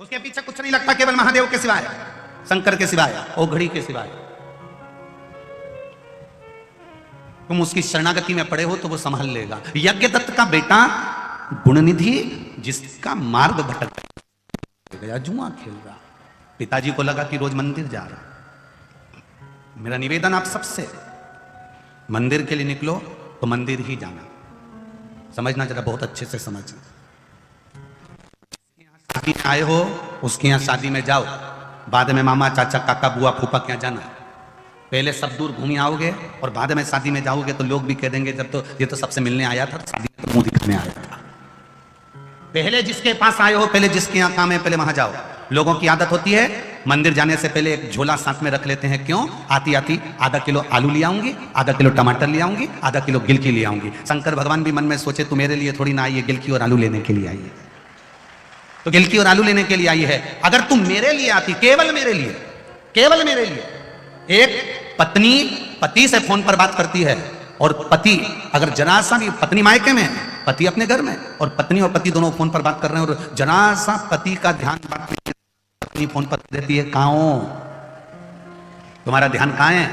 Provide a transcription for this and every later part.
उसके पीछे कुछ नहीं लगता केवल महादेव के सिवाय, शंकर के सिवाय, ओघड़ी के सिवाय। तुम उसकी शरणागति में पड़े हो तो वो संभाल लेगा। यज्ञदत्त का बेटा गुणनिधि जिसका मार्ग भटक गया, जुआ खेल रहा, पिताजी को लगा कि रोज मंदिर जा रहा। मेरा निवेदन आप सबसे, मंदिर के लिए निकलो तो मंदिर ही जाना, समझना जरा, बहुत अच्छे से समझना। शादी में आए हो उसके यहां शादी में जाओ, बाद में मामा चाचा काका बुआ फूफा के यहां जाना। पहले सब दूर घूम आओगे और बाद में शादी में जाओगे तो लोग भी कह देंगे जब तो ये तो सबसे मिलने आया था, शादी में तो मुंह दिखाने आया था। पहले जिसके पास आए हो, पहले जिसके यहां काम है, पहले वहां जाओ। लोगों की आदत होती है मंदिर जाने से पहले एक झोला साथ में रख लेते हैं। क्यों? आती आती आधा किलो आलू ले आऊंगी, आधा किलो टमाटर ले आऊंगी, आधा किलो गिलकी ले आऊंगी। शंकर भगवान भी मन में सोचे तू मेरे लिए थोड़ी ना आई है, गिलकी और आलू लेने के लिए आई है, तो गिलकी और आलू लेने के लिए आई है। अगर तुम मेरे लिए आती, केवल मेरे लिए, केवल मेरे लिए। एक पत्नी पति से फोन पर बात करती है और पति अगर जरा सा भी, पत्नी मायके में, पति अपने घर में, और पत्नी और पति दोनों फोन पर बात कर रहे हैं और जरा सा पति का ध्यान बात में, पत्नी फोन पर देती है, कहां हो तुम्हारा ध्यान, कहां है?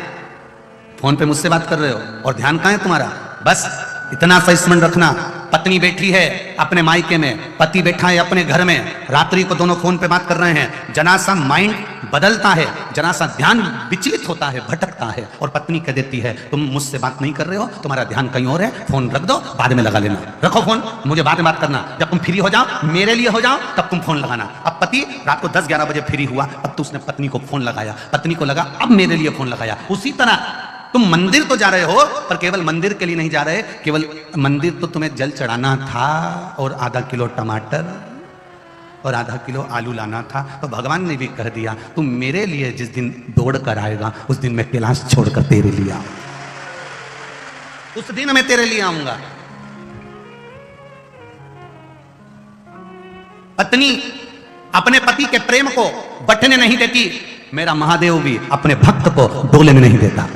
फोन पे मुझसे बात कर रहे हो और ध्यान कहां है तुम्हारा? बस इतना सा स्मरण रखना, पत्नी बैठी है अपने मायके में, पति बैठा है अपने घर में, रात्रि को दोनों फोन पे बात कर रहे हैं। जना सा माइंड बदलता है, जना सा ध्यान विचलित होता है, भटकता है, और पत्नी कह देती है तुम मुझसे बात नहीं कर रहे हो, तुम्हारा ध्यान कहीं और है, फोन रख दो, बाद में लगा लेना, रखो फोन, मुझे बाद में बात करना, जब तुम फ्री हो जाओ, मेरे लिए हो जाओ, तब तुम फोन लगाना। अब पति रात को 10-11 बजे फ्री हुआ, अब तो उसने पत्नी को फोन लगाया, पत्नी को लगा अब मेरे लिए फोन लगाया। उसी तरह तुम मंदिर तो जा रहे हो पर केवल मंदिर के लिए नहीं जा रहे, केवल मंदिर तो तुम्हें जल चढ़ाना था और आधा किलो टमाटर और आधा किलो आलू लाना था, तो भगवान ने भी कह दिया तुम मेरे लिए जिस दिन दौड़ कर आएगा उस दिन मैं कैलाश छोड़कर तेरे लिए आऊंगा, उस दिन मैं तेरे लिए आऊंगा। पत्नी अपने पति के प्रेम को बटने नहीं देती, मेरा महादेव भी अपने भक्त को डोले में नहीं देता,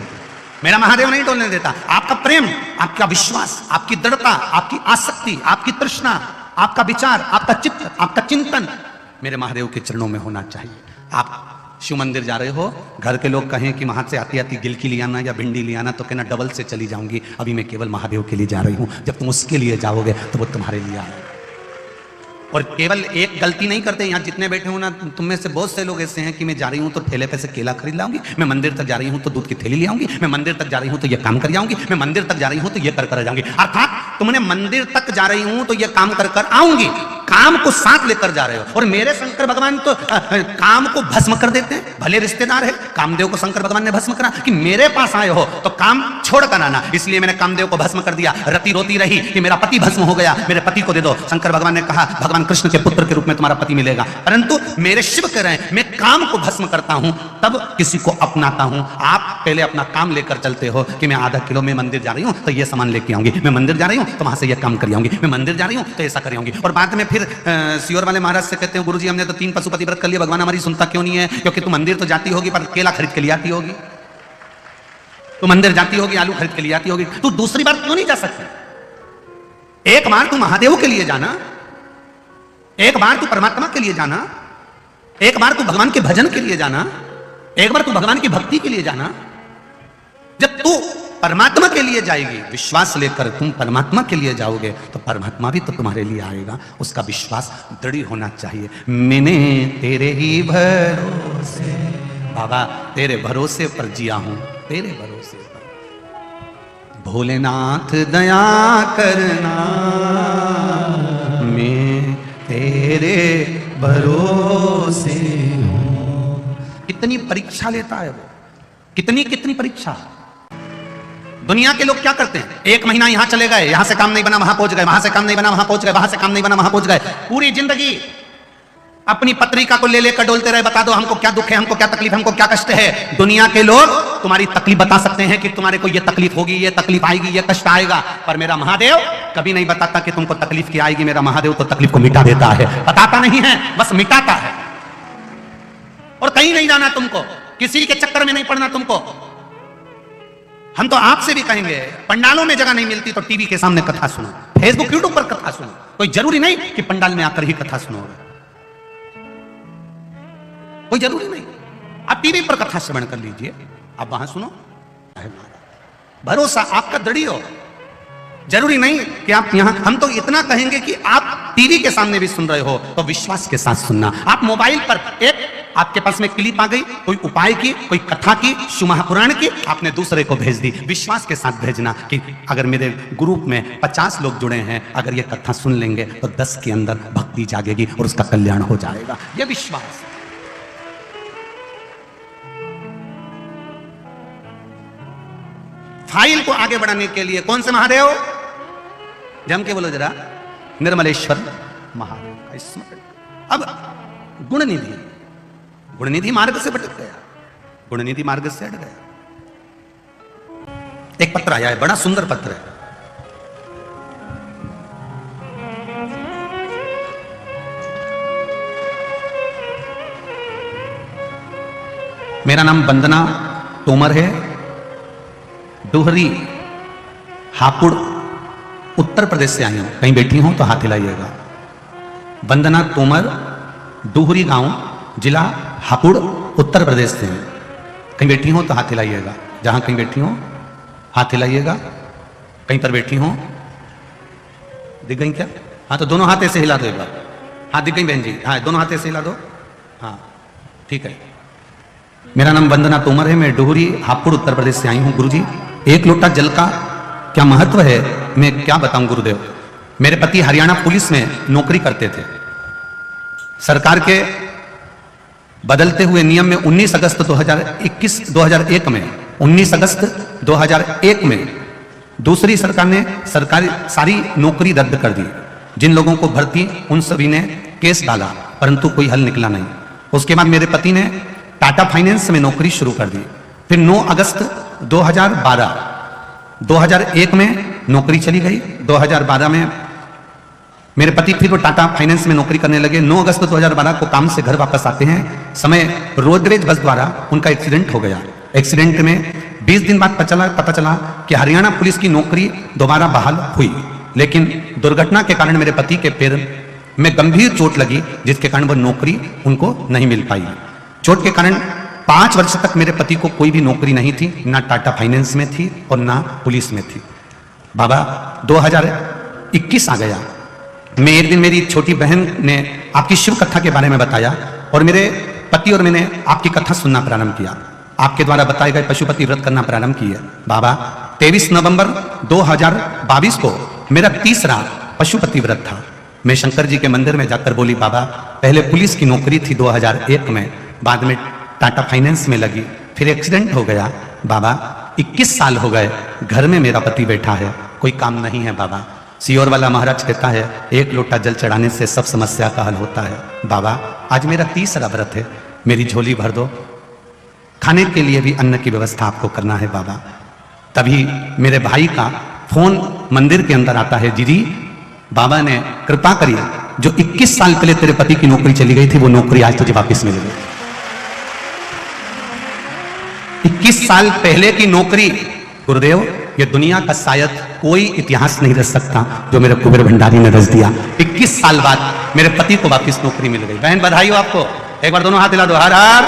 मेरा महादेव नहीं डोलने देता। आपका प्रेम, आपका विश्वास, आपकी दृढ़ता, आपकी आसक्ति, आपकी तृष्णा, आपका विचार, आपका चित्त, आपका चिंतन मेरे महादेव के चरणों में होना चाहिए। आप शिव मंदिर जा रहे हो, घर के लोग कहें कि वहां से आती आती गिलकी ले आना या भिंडी ले आना, तो कहना डबल से चली जाऊंगी, अभी मैं केवल महादेव के लिए जा रही हूं। जब तुम उसके लिए जाओगे तो वो तुम्हारे लिए आएगा। और केवल एक गलती नहीं करते, यहाँ जितने बैठे हो ना, तुम में से बहुत से लोग ऐसे हैं कि मैं जा रही हूँ तो ठेले पे से केला खरीद लाऊंगी, मैं मंदिर तक जा रही हूँ तो दूध की थैली ले आऊंगी, मैं मंदिर तक जा रही हूँ तो ये काम कर जाऊंगी, मैं मंदिर तक जा रही हूँ तो ये कर जाऊंगी। अर्थात तुमने मंदिर तक जा रही हूँ तो ये काम कर आऊंगी, काम को साथ लेकर जा रहे हो। और मेरे शंकर भगवान तो काम को भस्म कर देते हैं। भले रिश्तेदार है, कामदेव को शंकर भगवान ने भस्म करा कि मेरे पास आए हो तो काम छोड़ कर आना, इसलिए मैंने कामदेव को भस्म कर दिया। रति रोती रही कि मेरा पति भस्म हो गया, मेरे पति को दे दो। शंकर भगवान ने कहा भगवान कृष्ण के पुत्र के रूप में तुम्हारा पति मिलेगा, परंतु मेरे शिव कह रहे हैं मैं काम को भस्म करता हूं तब किसी को अपनाता हूं। आप पहले अपना काम लेकर चलते हो कि मैं आधा किलो में मंदिर जा रही हूं तो ये सामान लेके आऊंगी, मैं मंदिर जा रही हूं तो वहां से ये काम कर आऊंगी, मैं मंदिर जा रही हूं तो ऐसा कर आऊंगी। और बाद में फिर सियोर वाले महाराज से कहते हैं गुरुजी हमने तो 3 पशुपति व्रत कर लिया, भगवान हमारी सुनता क्यों नहीं है? क्योंकि तू मंदिर तो जाती होगी पर केला खरीद के लिए आती होगी, तू मंदिर जाती होगी आलू खरीद के लिए आती होगी, तू दूसरी बार क्यों नहीं जा सकती? एक बार तू महादेव के लिए जाना, एक बार तू परमात्मा के लिए जाना, एक बार तू भगवान के भजन के लिए जाना, एक बार तू भगवान की भक्ति के लिए जाना। जब तू परमात्मा के लिए जाएगी, विश्वास लेकर तुम परमात्मा के लिए जाओगे तो परमात्मा भी तो तुम्हारे लिए आएगा, उसका विश्वास दृढ़ होना चाहिए। मैंने तेरे ही भरोसे, बाबा तेरे भरोसे पर जिया हूं, तेरे भरोसे पर। भोलेनाथ दया करना, मैं तेरे भरोसे हूं। कितनी परीक्षा लेता है वो, कितनी परीक्षा। दुनिया के लोग क्या करते हैं, 1 महीना यहां चले गए, यहां से काम नहीं बना वहां पहुंच गए, वहां से काम नहीं बना वहां पहुंच गए, वहां से काम नहीं बना वहां पहुंच गए। पूरी जिंदगी अपनी पत्रिका को ले लेकर डोलते रहे, बता दो हमको क्या दुख है, हमको क्या तकलीफ, हमको क्या कष्ट है। दुनिया के लोग तुम्हारी तकलीफ बता सकते हैं कि तुम्हारे को ये तकलीफ होगी, ये तकलीफ आएगी, ये कष्ट आएगा, पर मेरा महादेव कभी नहीं बताता कि तुमको तकलीफ क्या आएगी। मेरा महादेव तो तकलीफ को मिटा देता है, बताता नहीं है, बस मिटाता है। और कहीं नहीं जाना तुमको, किसी के चक्कर में नहीं पड़ना तुमको। हम तो आपसे भी कहेंगे, पंडालों में जगह नहीं मिलती तो टीवी के सामने कथा सुनो, फेसबुक यूट्यूब पर कथा सुनो, कोई जरूरी नहीं कि पंडाल में आकर ही कथा सुनो। कोई जरूरी नहीं। आप टीवी पर कथा श्रवण कर लीजिए, आप वहां सुनो, भरोसा आपका दृढ़ हो। जरूरी नहीं कि आप यहां, हम तो इतना कहेंगे कि आप टीवी के सामने भी सुन रहे हो तो विश्वास के साथ सुनना। आप मोबाइल पर एक आपके पास में क्लिप आ गई, कोई उपाय की, कोई कथा की, शिवमहापुराण की, आपने दूसरे को भेज दी। विश्वास के साथ भेजना कि अगर मेरे ग्रुप में 50 लोग जुड़े हैं, अगर ये कथा सुन लेंगे तो 10 के अंदर भक्ति जागेगी और उसका कल्याण हो जाएगा। ये विश्वास। फाइल को आगे बढ़ाने के लिए कौन से महादेव? जम के बोलो जरा, निर्मलेश्वर महादेव का स्मरण। अब गुणनिधि, गुणनिधि मार्ग से भटक गया, गुणनिधि मार्ग से हट गया। एक पत्र आया है, बड़ा सुंदर पत्र है। मेरा नाम वंदना तोमर है, डोहरी हापुड़ उत्तर प्रदेश से आई हूं। कहीं बैठी हूं तो हाथ हिलाइएगा। वंदना तोमर, डोहरी गांव, जिला हापुड़, उत्तर प्रदेश से। कहीं बैठी हूं तो हाथ हिलाइएगा। जहां कहीं बैठी हूं हाथ हिलाइएगा। कहीं पर बैठी हूं, दिख गई क्या? हाँ तो दोनों हाथ ऐसे हिला दो एक बार। हाँ दिख गई बहन जी, हाँ दोनों हाथ ऐसे हिला दो। हाँ ठीक है। मेरा नाम वंदना तोमर है, मैं डोहरी हापुड़ उत्तर प्रदेश से आई हूं। गुरुजी, एक लोटा जल का क्या महत्व है मैं क्या बताऊं गुरुदेव। मेरे पति हरियाणा पुलिस में नौकरी करते थे। सरकार के बदलते हुए नियम में 19 अगस्त 2001 में 19 अगस्त 2001 में दूसरी सरकार ने सरकारी सारी नौकरी रद्द कर दी। जिन लोगों को भर्ती उन सभी ने केस डाला, परंतु कोई हल निकला नहीं। उसके बाद मेरे पति ने टाटा फाइनेंस में नौकरी शुरू कर दी। फिर 9 अगस्त 2001 में नौकरी चली गई। 2012 में मेरे पति फिर वो टाटा फाइनेंस में नौकरी करने लगे। 9 अगस्त 2012 को काम से घर वापस आते हैं समय रोडवेज बस द्वारा उनका एक्सीडेंट हो गया। एक्सीडेंट में 20 दिन बाद पता चला कि हरियाणा पुलिस की नौकरी दोबारा बहाल हुई, लेकिन दुर्घटना के कारण मेरे पति के पैर में गंभीर चोट लगी, जिसके कारण वह नौकरी उनको नहीं मिल पाई। चोट के कारण 5 वर्ष तक मेरे पति को कोई भी नौकरी नहीं थी, ना टाटा फाइनेंस में थी और ना पुलिस में थी। बाबा 2021 आ गया। मैं एक दिन, मेरी छोटी बहन ने आपकी शिव कथा के बारे में बताया और मेरे पति और मैंने आपकी कथा सुनना प्रारंभ किया। आपके द्वारा बताए गए पशुपति व्रत करना प्रारंभ किया। बाबा 23 नवंबर 2022 को मेरा तीसरा पशुपति व्रत था। मैं शंकर जी के मंदिर में जाकर बोली, बाबा पहले पुलिस की नौकरी थी 2001 में, बाद में टाटा फाइनेंस में लगी, फिर एक्सीडेंट हो गया। बाबा 21 साल हो गए, घर में मेरा पति बैठा है, कोई काम नहीं है। बाबा सियोर वाला महाराज कहता है एक लोटा जल चढ़ाने से सब समस्या का हल होता है। बाबा आज मेरा तीसरा व्रत है, मेरी झोली भर दो, खाने के लिए भी अन्न की व्यवस्था आपको करना है। बाबा तभी मेरे भाई का फोन मंदिर के अंदर आता है, दीदी बाबा ने कृपा करी, जो 21 साल पहले तेरे पति की नौकरी चली गई थी वो नौकरी आज तुझे वापस मिल गई। 21 साल पहले की नौकरी, गुरुदेव ये दुनिया का शायद कोई इतिहास नहीं रच सकता जो मेरे कुबेर भंडारी ने रच दिया। 21 साल बाद मेरे पति को वापस नौकरी मिल गई। बहन बधाई हो आपको, एक बार दोनों हाथ हिला दो। हर हर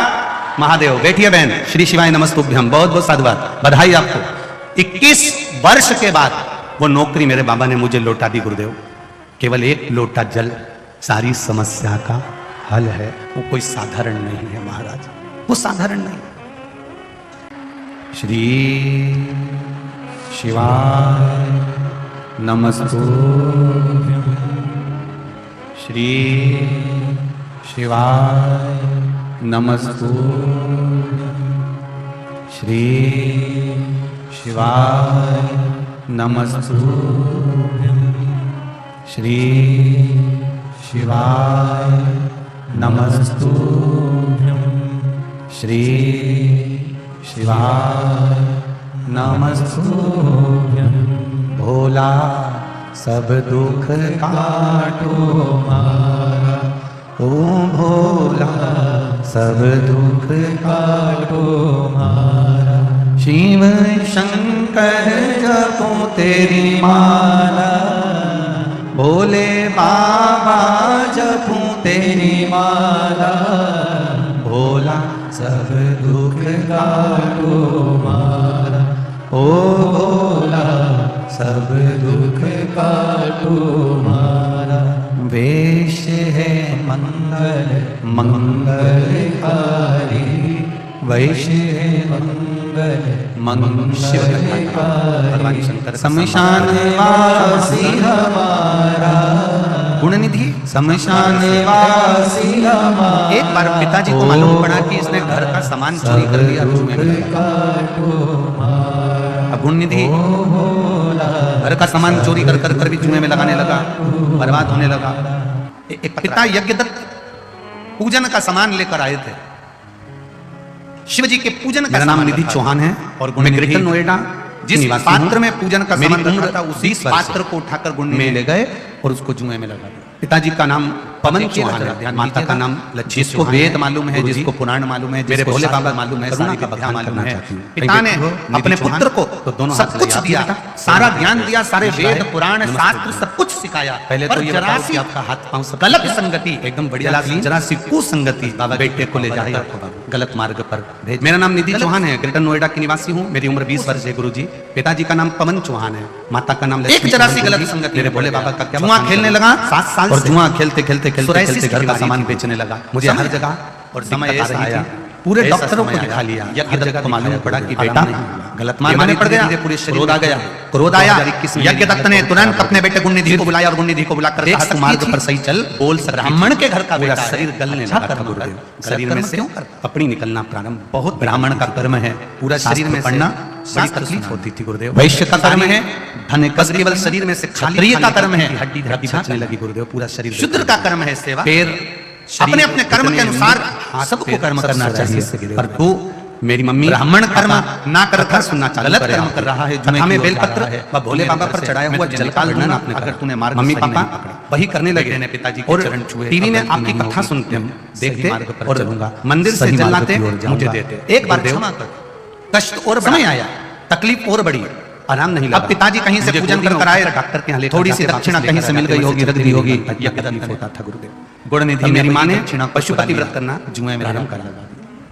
महादेव। बैठिए बहन, श्री शिवाय नमस्तुभ्यम, बहुत बहुत साधुवाद, बधाई आपको। 21 वर्ष के बाद वो नौकरी मेरे बाबा ने मुझे लौटा दी। गुरुदेव केवल एक लोटा जल सारी समस्या का हल है, वो कोई साधारण नहीं है महाराज, वो साधारण नहीं। श्री शिवाय नमस्तुभ्यं, श्री शिवाय नमस्तुभ्यं, श्री शिवाय नमस्तुभ्यं, श्री शिवाय नमस्तुभ्यं, श्री शिवाय नमस्तुभ्यं। भोला सब दुख काटो मारा, ओम भोला सब दुख काटो मारा। शिव शंकर जपो तेरी माला, भोले बाबा जपो तेरी माला, भोला सब दुख काटो मारा, ओ भोला सब दुख काटो मारा। वेश है मंगल मंगलकारी, वैश है मंगल मंगलकारी। भगवान शंकर शमशान वासी हमारा, गुणनिधि शमशान वासी हमारा। एक बार पिताजी को मालूम पड़ा कि इसने घर का सामान चोरी कर लिया, अब गुणनिधि घर का सामान चोरी कर कर कर भी जुए में लगाने लगा, बर्बाद होने लगा। एक पिता यज्ञदत्त पूजन का सामान लेकर आए थे, शिव जी के पूजन का। मेरा नाम निधि चौहान है और मैं ग्रेटर नोएडा जिस पात्र में पूजन का सामान रखा था उसी पात्र को उठाकर गुण में ले गए और उसको जुए में लगा दिया। पिताजी का नाम पवन चौहान है, माता का नाम लक्ष्मी। जिसको वेद मालूम है, जिसको पुराण मालूम है, मेरे भोले बाबा मालूम है, सारी विद्या मालूम है। पिता ने अपने पुत्र को तो दोनों सब कुछ दिया, सारा ज्ञान दिया, सारे वेद पुराण शास्त्र सब कुछ सिखाया। पहले तो ये जरा सी आपका हाथ पांव सब गलत संगति, एकदम बढ़िया, जरा सी कुसंगति बेटे को ले जाकर गलत मार्ग पर भेज। मेरा नाम निधि चौहान है, ग्रेटर नोएडा की निवासी हूँ, मेरी उम्र 20 वर्ष है गुरुजी। पिताजी का नाम पवन चौहान है, माता का नाम एक जरा सी गलत संगति। मेरे भोले बाबा का क्या, जुआ खेलने लगा 7 साल और जुआ खेलते खेलते खेलते खेलते घर का सामान बेचने लगा। मुझे हर जगह और समय ऐसा आया, पूरे डॉक्टरों को दिखा लिया, हर जगह को मालूम पड़ा कि बेटा गलत मार्ग में पड़ गया, पूरे क्रोध आ गया, क्रोध आया। यज्ञदत्त ने तुरंत अपने बेटे गुणनिधि को बुलाया और गुणनिधि को बुलाकर कहा तू मार्ग पर सही चल, बोल सक। ब्राह्मण के घर का बेटा शरीर गलने लगा था गुरुदेव, शरीर में से अपनी निकलना प्रारंभ। बहुत ब्राह्मण का कर्म है, पूरा शरीर में पड़ना बड़ी तकलीफ होती थी गुरुदेव। वैश्य का कर्म है, धन केवल शरीर में से, क्षत्रिय का कर्म है हड्डी हड्डी बचने लगी गुरुदेव, पूरा शरीर। शूद्र का कर्म है सेवा, पैर अपने अपने कर्म के अनुसार सबको कर्म करना चाहिए। पर तू मेरी मम्मी ब्राह्मण कर्म ना कर कर सुनना चाहिए, गलत कर्म कर रहा है। जुमे में बेलपत्र व भोले बाबा पर चढ़ाया हुआ जल का वर्णन आपने, अगर तूने मार्ग मम्मी पापा वही करने लगे ने पिताजी के चरण छुए। टीवी में आपकी कथा सुनते हम देखते और मंदिर से जल लाते मुझे देते। एक बार क्षमा कर, कष्ट और समय आया, तकलीफ और बड़ी, आराम नहीं लगा। अब पिताजी कहीं से पूजन कर आए, डॉक्टर के यहाँ थोड़ी सी दक्षिणा कहीं से मिल गई होगी, रख दी होगी, यह तकलीफ होता था गुरुदेव। गुणनिधि मेरी माँ ने पशुपति व्रत करना जुए में आराम कर लगा।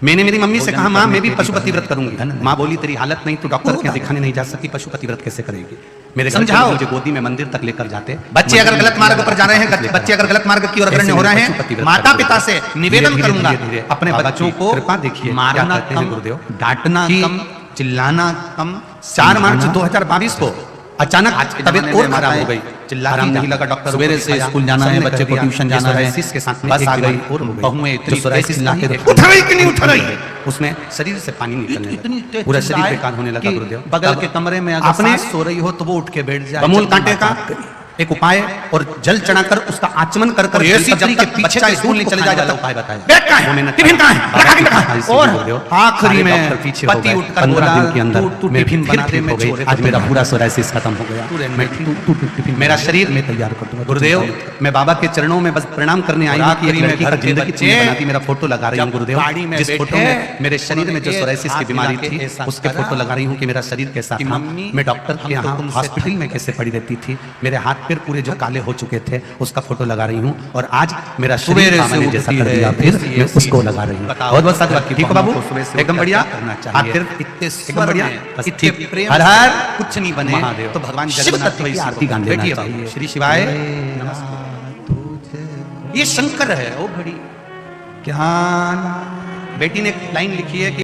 मैंने मेरी मम्मी से कहा माँ मैं भी पशुपति व्रत करूंगी। माँ बोली तेरी हालत नहीं, तू डॉक्टर के यहाँ दिखाने नहीं जा सकती, पशुपति व्रत कैसे करेगी। मेरे समझाओ, मुझे गोदी में मंदिर तक लेकर जाते। बच्चे अगर गलत मार्ग पर जा रहे हैं, बच्चे अगर गलत मार्ग की ओर अग्रसर हो रहे हैं, माता पिता से निवेदन करूंगा अपने बच्चों को कृपा देखिए, मारना कम गुरुदेव, डांटना कम, चिल्लाना कम। 4 मार्च 2022 को अचानक तबीयत और खराब हो गई, चिल्लाना नहीं लगा। डॉक्टर सवेरे से स्कूल जाना है, बच्चे को ट्यूशन जाना है, के साथ बस आ गई और बहुएं इतनी सोराइसिस लाके उठ रही कि नहीं उठ रही, उसमें शरीर से पानी निकलने लगा, पूरा शरीर बेकार होने लगा गुरुदेव। बगल के कमरे में अगर आपने सो रही हो तो वो उठ के बैठ जाए। बमूल कांटे का एक उपाय और जल चढ़ाकर उसका आचमन कर कर जब के पीछे का स्कूल नहीं चले जाता उपाय बताया। टिफिन कहाँ है? और आखिरी में पति उठकर 15 दिन के अंदर टिफिन बनाते में छोड़े। आज मेरा पूरा सोराइसिस खत्म हो गया, मेरा शरीर में तैयार कर दूंगा गुरुदेव। मैं बाबा के चरणों में बस प्रणाम करने आई हूँ कि एक लड़की का जिंदगी बना दी। मेरा फोटो लगा रही हूँ गुरुदेव, जिस फोटो में मेरे शरीर में जो सोराइसिस की बीमारी थी उसके फोटो लगा रही हूँ कि मेरा शरीर कैसा था। मैं डॉक्टर के यहाँ हॉस्पिटल में कैसे पड़ी रहती थी, मेरे हाथ फिर पूरे जो काले हो चुके थे उसका फोटो लगा रही हूँ। और आज मेरा शरीर मैंने जैसा कर दिया फिर मैं उसको लगा रही हूँ। बहुत बहुत साधुवाद। ठीक है बाबू, एकदम बढ़िया करना चाहिए, फिर इतने एकदम बढ़िया, इतने प्रेम हर हर कुछ नहीं बने महादेव तो भगवान जगन्नाथ की आरती गान लेना चाहिए। श्री शिवाय नमस्कार। ये शंकर है ओ घड़ी क्या बेटी ने लाइन लिखी है कि